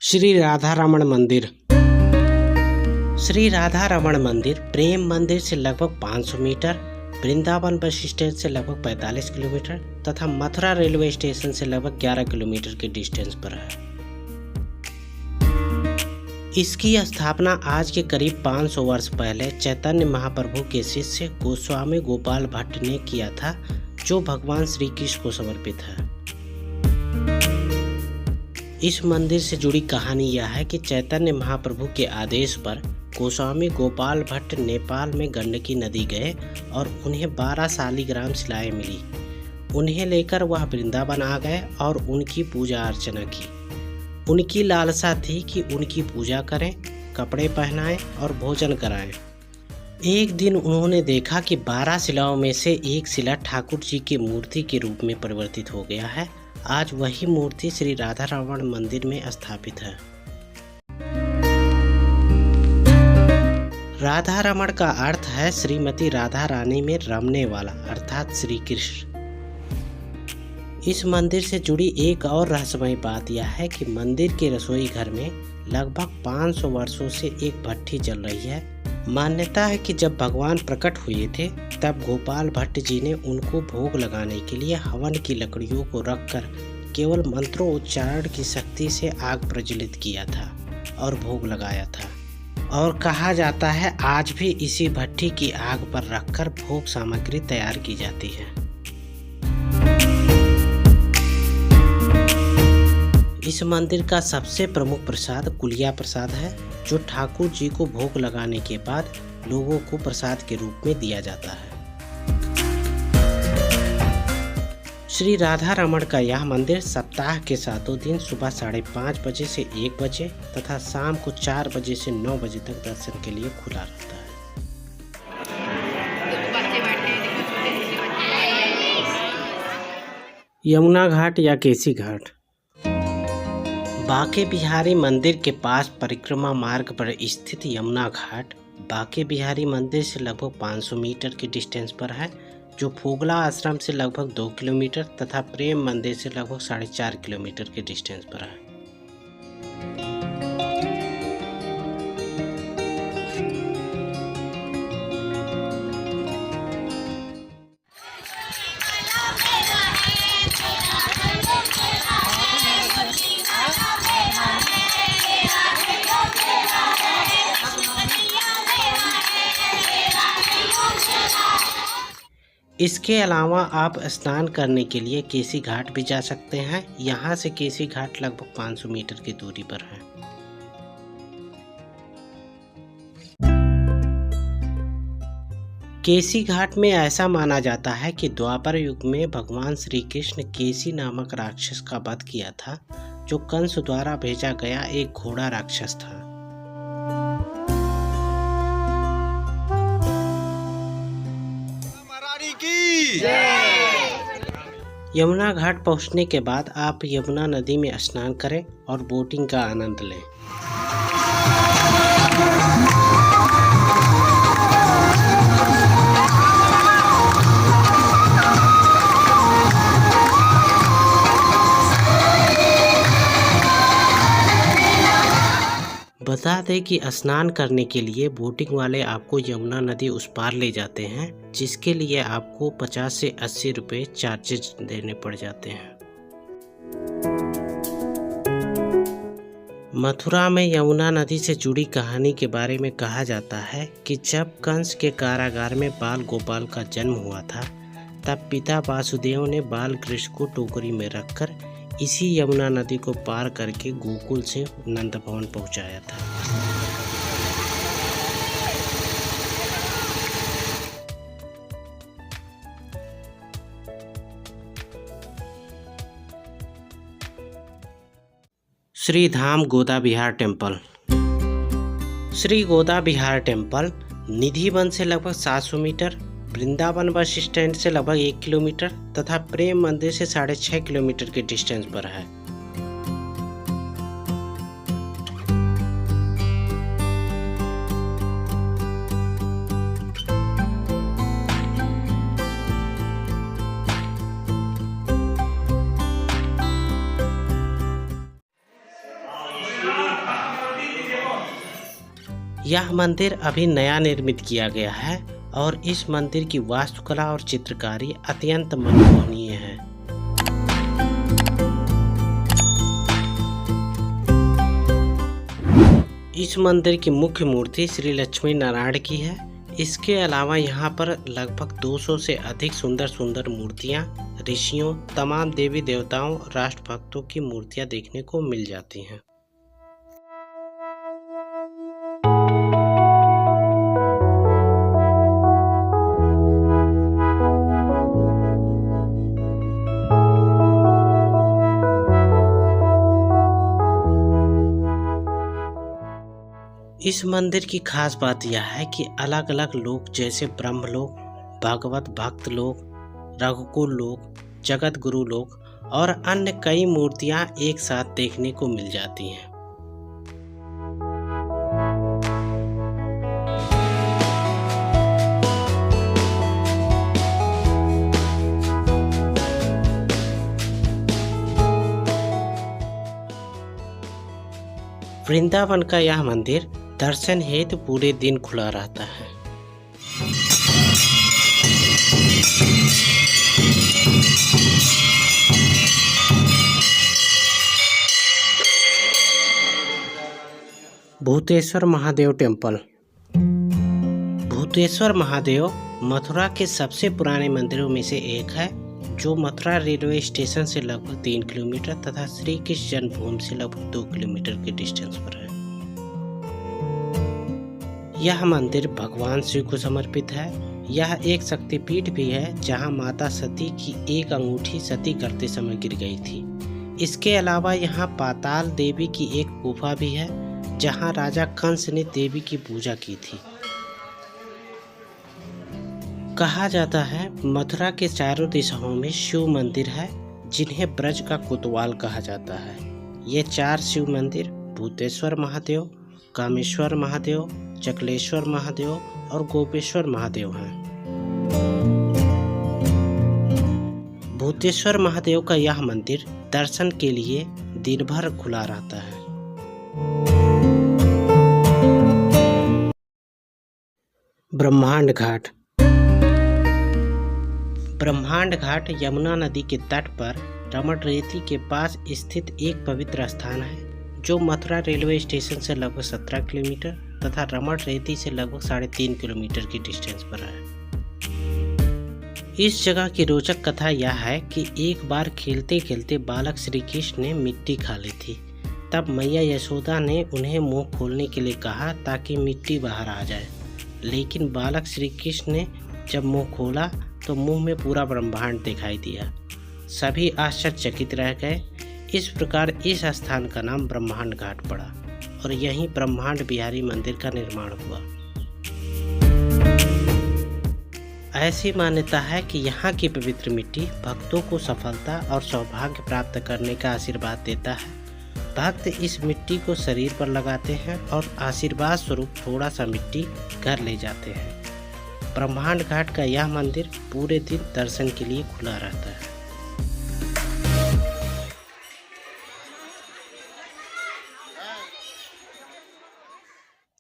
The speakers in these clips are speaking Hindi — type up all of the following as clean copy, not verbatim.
श्री राधा रमण मंदिर। श्री राधा रमण मंदिर प्रेम मंदिर से लगभग 500 मीटर, वृंदावन बस स्टैंड से लगभग 45 किलोमीटर तथा मथुरा रेलवे स्टेशन से लगभग 11 किलोमीटर के डिस्टेंस पर है। इसकी स्थापना आज के करीब 500 वर्ष पहले चैतन्य महाप्रभु के शिष्य गोस्वामी गोपाल भट्ट ने किया था, जो भगवान श्री कृष्ण को समर्पित है। इस मंदिर से जुड़ी कहानी यह है कि चैतन्य महाप्रभु के आदेश पर गोस्वामी गोपाल भट्ट नेपाल में गंडकी नदी गए और उन्हें 12 शालिग्राम शिलाएं मिली। उन्हें लेकर वह वृंदावन आ गए और उनकी पूजा अर्चना की। उनकी लालसा थी कि उनकी पूजा करें, कपड़े पहनाएं और भोजन कराएं। एक दिन उन्होंने देखा कि 12 शिलाओं में से एक शिला ठाकुर जी की मूर्ति के रूप में परिवर्तित हो गया है। आज वही मूर्ति श्री राधा रमण मंदिर में स्थापित है। राधा रमण का अर्थ है श्रीमती राधा रानी में रमने वाला, अर्थात श्री कृष्ण। इस मंदिर से जुड़ी एक और रहस्यमय बात यह है कि मंदिर के रसोई घर में लगभग 500 वर्षों से एक भट्ठी जल रही है। मान्यता है कि जब भगवान प्रकट हुए थे तब गोपाल भट्ट जी ने उनको भोग लगाने के लिए हवन की लकड़ियों को रखकर केवल मंत्रोच्चारण की शक्ति से आग प्रज्वलित किया था और भोग लगाया था। और कहा जाता है आज भी इसी भट्ठी की आग पर रखकर भोग सामग्री तैयार की जाती है। इस मंदिर का सबसे प्रमुख प्रसाद कुलिया प्रसाद है, जो ठाकुर जी को भोग लगाने के बाद लोगों को प्रसाद के रूप में दिया जाता है। श्री राधा रमण का यह मंदिर सप्ताह के 7 दिन सुबह 5:30 बजे से 1 बजे तथा शाम को 4 बजे से 9 बजे तक दर्शन के लिए खुला रहता है। यमुना घाट या केसी घाट। बांके बिहारी मंदिर के पास परिक्रमा मार्ग पर स्थित यमुना घाट बांके बिहारी मंदिर से लगभग 500 मीटर के डिस्टेंस पर है, जो फोगला आश्रम से लगभग 2 किलोमीटर तथा प्रेम मंदिर से लगभग 4.5 किलोमीटर के डिस्टेंस पर है। इसके अलावा आप स्नान करने के लिए केसी घाट भी जा सकते हैं। यहाँ से केसी घाट लगभग 500 मीटर की दूरी पर है। केसी घाट में ऐसा माना जाता है कि द्वापर युग में भगवान श्री कृष्ण केसी नामक राक्षस का वध किया था, जो कंस द्वारा भेजा गया एक घोड़ा राक्षस था। यमुना घाट पहुंचने के बाद आप यमुना नदी में स्नान करें और बोटिंग का आनंद लें। बता दें कि स्नान करने के लिए बोटिंग वाले आपको यमुना नदी उस पार ले जाते हैं, जिसके लिए आपको 50 से 80 रुपये चार्जेज देने पड़ जाते हैं। मथुरा में यमुना नदी से जुड़ी कहानी के बारे में कहा जाता है कि जब कंस के कारागार में बाल गोपाल का जन्म हुआ था, तब पिता वासुदेव ने बाल कृष्ण को टोकरी में रखकर इसी यमुना नदी को पार करके गोकुल से नंद भवन पहुंचाया था। श्री धाम गोदा बिहार टेम्पल। श्री गोदा बिहार टेम्पल निधिवन से लगभग 700 मीटर, वृंदावन बस स्टैंड से लगभग 1 किलोमीटर तथा प्रेम मंदिर से 6.5 किलोमीटर के डिस्टेंस पर है। यह मंदिर अभी नया निर्मित किया गया है और इस मंदिर की वास्तुकला और चित्रकारी अत्यंत मनमोहनीय है। इस मंदिर की मुख्य मूर्ति श्री लक्ष्मी नारायण की है। इसके अलावा यहाँ पर लगभग 200 से अधिक सुंदर सुंदर मूर्तियाँ, ऋषियों, तमाम देवी देवताओं और राष्ट्रभक्तों की मूर्तियाँ देखने को मिल जाती हैं। इस मंदिर की खास बात यह है कि अलग अलग लोक जैसे ब्रह्मलोक, भागवत भक्त लोक, रघुकुल लोक, जगत गुरु लोक और अन्य कई मूर्तियां एक साथ देखने को मिल जाती हैं। वृंदावन का यह मंदिर दर्शन हेतु पूरे दिन खुला रहता है। भूतेश्वर महादेव टेम्पल। भूतेश्वर महादेव मथुरा के सबसे पुराने मंदिरों में से एक है, जो मथुरा रेलवे स्टेशन से लगभग 3 किलोमीटर तथा श्री कृष्ण जन्मभूमि से लगभग 2 किलोमीटर के डिस्टेंस पर है। यह मंदिर भगवान शिव को समर्पित है। यह एक शक्तिपीठ भी है, जहां माता सती की एक अंगूठी सती करते समय गिर गई थी। इसके अलावा यहां पाताल देवी की एक गुफा भी है, जहां राजा कंस ने देवी की पूजा की थी। कहा जाता है मथुरा के चारों दिशाओं में शिव मंदिर है, जिन्हें ब्रज का कोतवाल कहा जाता है। ये 4 शिव मंदिर भूतेश्वर महादेव, कामेश्वर महादेव, चकलेश्वर महादेव और गोपेश्वर महादेव हैं। भूतेश्वर महादेव का यह मंदिर दर्शन के लिए दिन भर खुला रहता है। ब्रह्मांड घाट। ब्रह्मांड घाट यमुना नदी के तट पर रमणरेती के पास स्थित एक पवित्र स्थान है, जो मथुरा रेलवे स्टेशन से लगभग 17 किलोमीटर तथा रमणरेती से लगभग 3.5 किलोमीटर की डिस्टेंस पर है। इस जगह की रोचक कथा यह है कि एक बार खेलते खेलते बालक श्री कृष्ण ने मिट्टी खा ली थी। तब मैया यशोदा ने उन्हें मुंह खोलने के लिए कहा ताकि मिट्टी बाहर आ जाए, लेकिन बालक श्री कृष्ण ने जब मुंह खोला तो मुंह में पूरा ब्रह्मांड दिखाई दिया। सभी आश्चर्यचकित रह गए। इस प्रकार इस स्थान का नाम ब्रह्मांड घाट पड़ा और यहीं ब्रह्मांड बिहारी मंदिर का निर्माण हुआ। ऐसी मान्यता है कि यहाँ की पवित्र मिट्टी भक्तों को सफलता और सौभाग्य प्राप्त करने का आशीर्वाद देता है। भक्त इस मिट्टी को शरीर पर लगाते हैं और आशीर्वाद स्वरूप थोड़ा सा मिट्टी घर ले जाते हैं। ब्रह्मांड घाट का यह मंदिर पूरे दिन दर्शन के लिए खुला रहता है।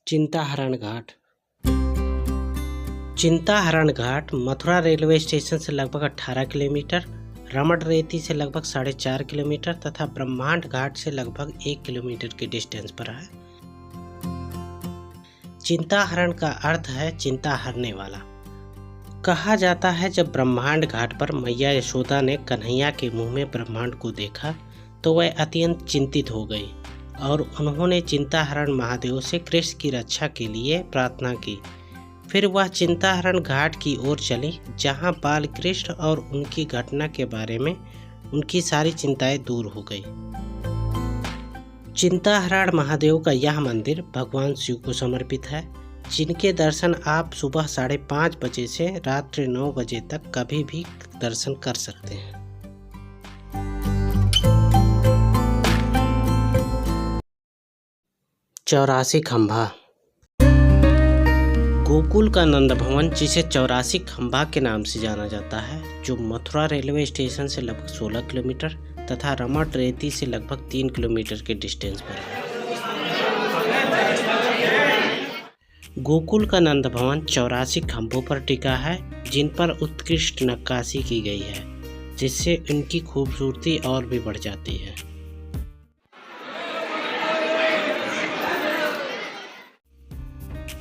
चिंताहरण घाट। चिंताहरण घाट मथुरा रेलवे स्टेशन से लगभग 18 किलोमीटर, रमणरेती से लगभग 4.5 किलोमीटर तथा ब्रह्मांड घाट से लगभग 1 किलोमीटर के डिस्टेंस पर है। चिंताहरण का अर्थ है चिंता हरने वाला। कहा जाता है जब ब्रह्मांड घाट पर मैया यशोदा ने कन्हैया के मुंह में ब्रह्मांड को देखा तो वह अत्यंत चिंतित हो गई और उन्होंने चिंताहरण महादेव से कृष्ण की रक्षा के लिए प्रार्थना की। फिर वह चिंताहरण घाट की ओर चली, जहां बाल कृष्ण और उनकी घटना के बारे में उनकी सारी चिंताएं दूर हो गई। चिंताहरण महादेव का यह मंदिर भगवान शिव को समर्पित है, जिनके दर्शन आप सुबह 5:30 बजे से रात्रि 9 बजे तक कभी भी दर्शन कर सकते हैं। चौरासी खंभा। गोकुल का नंद भवन, जिसे 84 खंभा के नाम से जाना जाता है, जो मथुरा रेलवे स्टेशन से लगभग 16 किलोमीटर तथा रमणरेती से लगभग 3 किलोमीटर के डिस्टेंस पर है। गोकुल का नंद भवन 84 खंभों पर टिका है, जिन पर उत्कृष्ट नक्काशी की गई है, जिससे उनकी खूबसूरती और भी बढ़ जाती है।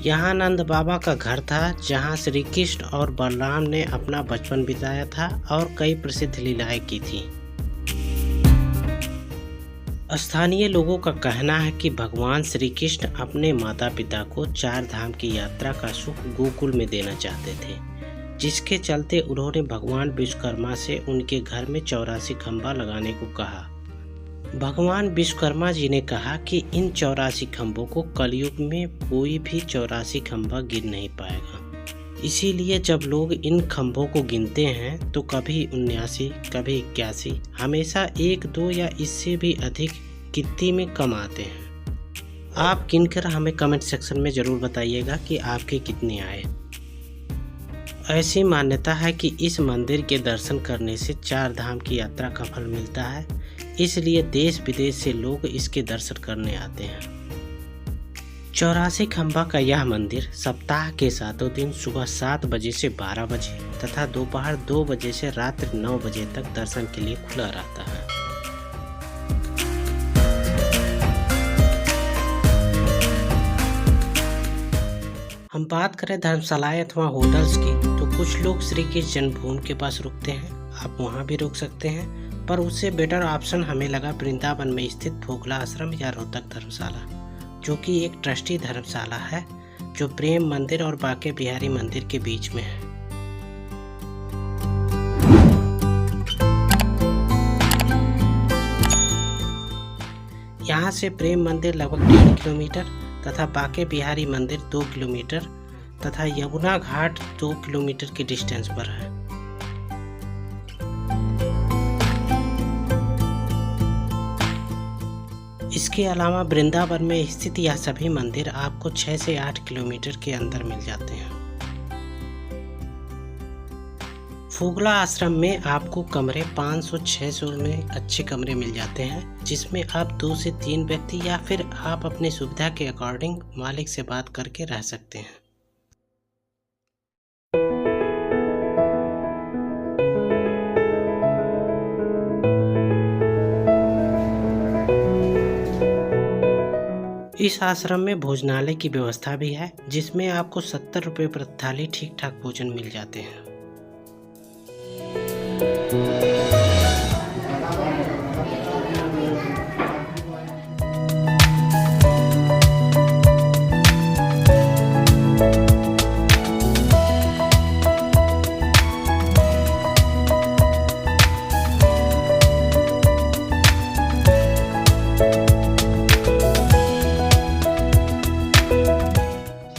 यहाँ नंद बाबा का घर था, जहाँ श्री कृष्ण और बलराम ने अपना बचपन बिताया था और कई प्रसिद्ध लीलाएं की थी। स्थानीय लोगों का कहना है कि भगवान श्री कृष्ण अपने माता पिता को 4 धाम की यात्रा का सुख गोकुल में देना चाहते थे, जिसके चलते उन्होंने भगवान विश्वकर्मा से उनके घर में 84 खंभा लगाने को कहा। भगवान विश्वकर्मा जी ने कहा कि इन 84 खंभों को कलयुग में कोई भी 84 खंभा गिन नहीं पाएगा। इसीलिए जब लोग इन खंभों को गिनते हैं तो कभी 79, कभी 81, हमेशा 1, 2 या इससे भी अधिक गिनती में कम आते हैं। आप गिनकर हमें कमेंट सेक्शन में ज़रूर बताइएगा कि आपके कितने आए। ऐसी मान्यता है कि इस मंदिर के दर्शन करने से 4 धाम की यात्रा का फल मिलता है, इसलिए देश विदेश से लोग इसके दर्शन करने आते हैं। 84 खंभा का यह मंदिर सप्ताह के 7 दिन सुबह 7 बजे से 12 बजे तथा दोपहर 2 बजे से रात्रि 9 बजे तक दर्शन के लिए खुला रहता है। हम बात करें धर्मशालाएं अथवा होटल्स की, तो कुछ लोग श्री कृष्ण जन्मभूमि के पास रुकते हैं। आप वहां भी रुक सकते हैं, पर उससे बेटर ऑप्शन हमें लगा वृंदावन में स्थित फोगला आश्रम या रोहतक धर्मशाला, जो कि एक ट्रस्टी धर्मशाला है, जो प्रेम मंदिर और बांके बिहारी मंदिर के बीच में है। यहाँ से प्रेम मंदिर लगभग 1.5 किलोमीटर तथा बांके बिहारी मंदिर 2 किलोमीटर तथा यमुना घाट 2 किलोमीटर के डिस्टेंस पर है। इसके अलावा वृंदावन में स्थित यह सभी मंदिर आपको 6 से 8 किलोमीटर के अंदर मिल जाते हैं। फोगला आश्रम में आपको कमरे 500-600 में अच्छे कमरे मिल जाते हैं, जिसमें आप 2 से 3 व्यक्ति या फिर आप अपनी सुविधा के अकॉर्डिंग मालिक से बात करके रह सकते हैं। इस आश्रम में भोजनालय की व्यवस्था भी है, जिसमें आपको 70 रुपये प्रति थाली ठीक ठाक भोजन मिल जाते हैं।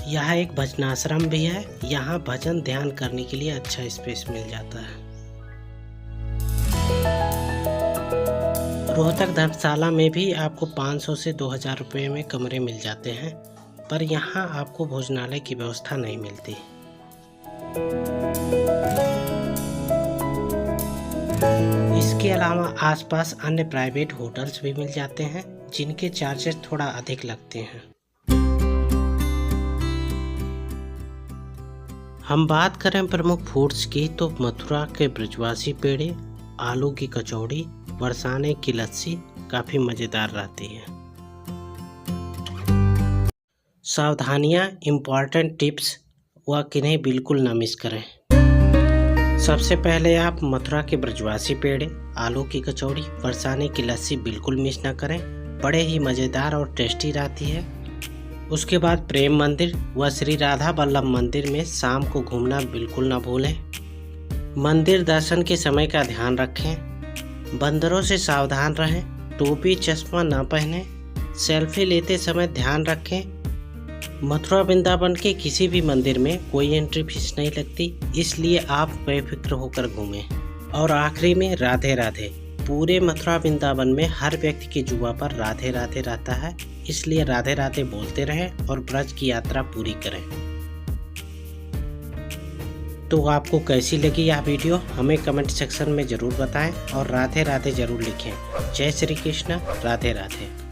यहाँ एक भजनाश्रम भी है। यहाँ भजन ध्यान करने के लिए अच्छा स्पेस मिल जाता है। रोहतक धर्मशाला में भी आपको 500 से 2000 रुपये में कमरे मिल जाते हैं, पर यहाँ आपको भोजनालय की व्यवस्था नहीं मिलती। इसके अलावा आसपास अन्य प्राइवेट होटल्स भी मिल जाते हैं, जिनके चार्जेस थोड़ा अधिक लगते हैं। हम बात करें प्रमुख फूड्स की, तो मथुरा के ब्रजवासी पेड़े, आलू की कचौड़ी, बरसाने की लस्सी काफ़ी मज़ेदार रहती है। सावधानियाँ, इम्पॉर्टेंट टिप्स व किन्हें बिल्कुल ना मिस करें। सबसे पहले आप मथुरा के ब्रजवासी पेड़े, आलू की कचौड़ी, बरसाने की लस्सी बिल्कुल मिस ना करें, बड़े ही मज़ेदार और टेस्टी रहती है। उसके बाद प्रेम मंदिर व श्री राधा वल्लभ मंदिर में शाम को घूमना बिल्कुल ना भूलें। मंदिर दर्शन के समय का ध्यान रखें, बंदरों से सावधान रहें, टोपी चश्मा ना पहनें, सेल्फी लेते समय ध्यान रखें। मथुरा वृंदावन के किसी भी मंदिर में कोई एंट्री फीस नहीं लगती, इसलिए आप बेफिक्र होकर घूमें। और आखिरी में राधे राधे। पूरे मथुरा वृंदावन में हर व्यक्ति की जुबान पर राधे राधे रहता है, इसलिए राधे राधे बोलते रहें और ब्रज की यात्रा पूरी करें। तो आपको कैसी लगी यह वीडियो हमें कमेंट सेक्शन में ज़रूर बताएं और राधे राधे ज़रूर लिखें। जय श्री कृष्ण, राधे राधे।